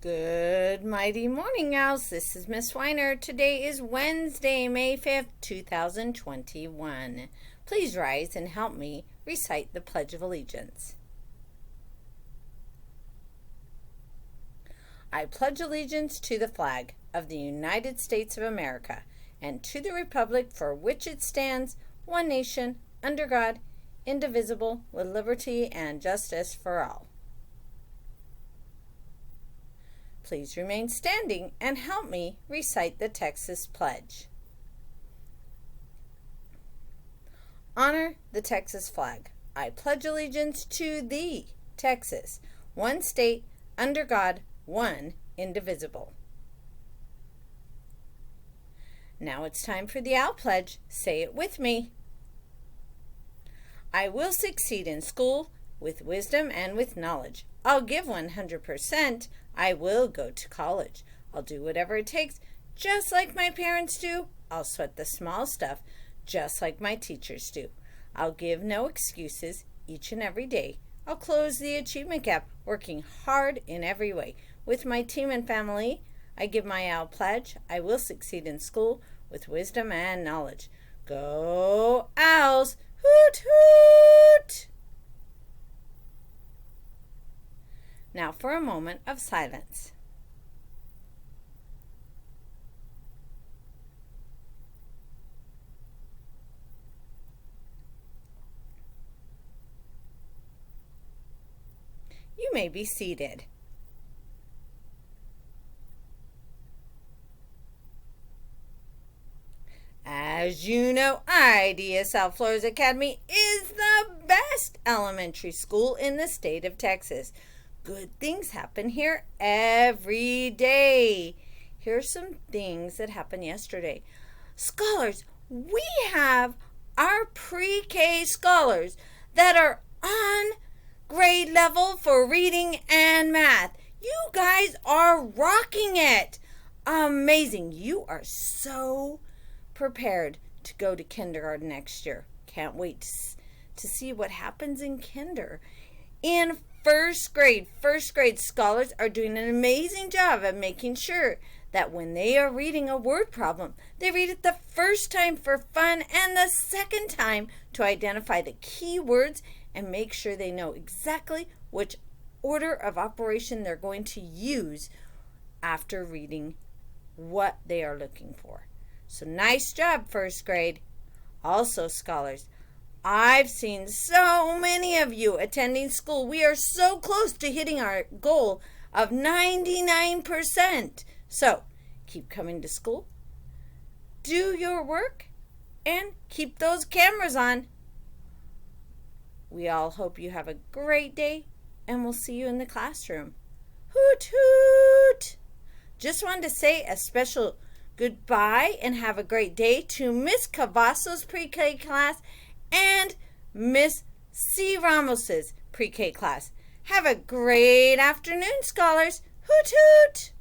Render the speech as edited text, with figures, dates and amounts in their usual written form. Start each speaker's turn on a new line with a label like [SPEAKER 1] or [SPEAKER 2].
[SPEAKER 1] Good mighty morning, owls. This is Miss Weiner. Today is Wednesday, May 5th, 2021. Please rise and help me recite the Pledge of Allegiance. I pledge allegiance to the flag of the United States of America and to the republic for which it stands, one nation, under God, indivisible, with liberty and justice for all. Please remain standing and help me recite the Texas Pledge. Honor the Texas flag. I pledge allegiance to thee, Texas, one state, under God, one, indivisible. Now it's time for the Owl Pledge. Say it with me. I will succeed in school with wisdom and with knowledge. I'll give 100%. I will go to college. I'll do whatever it takes, just like my parents do. I'll sweat the small stuff, just like my teachers do. I'll give no excuses each and every day. I'll close the achievement gap, working hard in every way. With my team and family, I give my Owl Pledge. I will succeed in school with wisdom and knowledge. Go Owls! Hoot hoot! Now for a moment of silence. You may be seated. As you know, IDSL Flores Academy is the best elementary school in the state of Texas. Good things happen here every day. Here are some things that happened yesterday. Scholars, we have our pre-K scholars that are on grade level for reading and math. You guys are rocking it. Amazing. You are so prepared to go to kindergarten next year. Can't wait to see what happens in kinder. In first grade scholars are doing an amazing job of making sure that when they are reading a word problem, they read it the first time for fun and the second time to identify the key words and make sure they know exactly which order of operation they're going to use after reading what they are looking for. So nice job, first grade. Also, scholars, I've seen so many of you attending school. We are so close to hitting our goal of 99%. So keep coming to school, do your work, and keep those cameras on. We all hope you have a great day, and we'll see you in the classroom. Hoot, hoot! Just wanted to say a special goodbye and have a great day to Miss Cavazos pre-K class and Miss C. Ramos's pre-K class. Have a great afternoon, scholars. Hoot, hoot!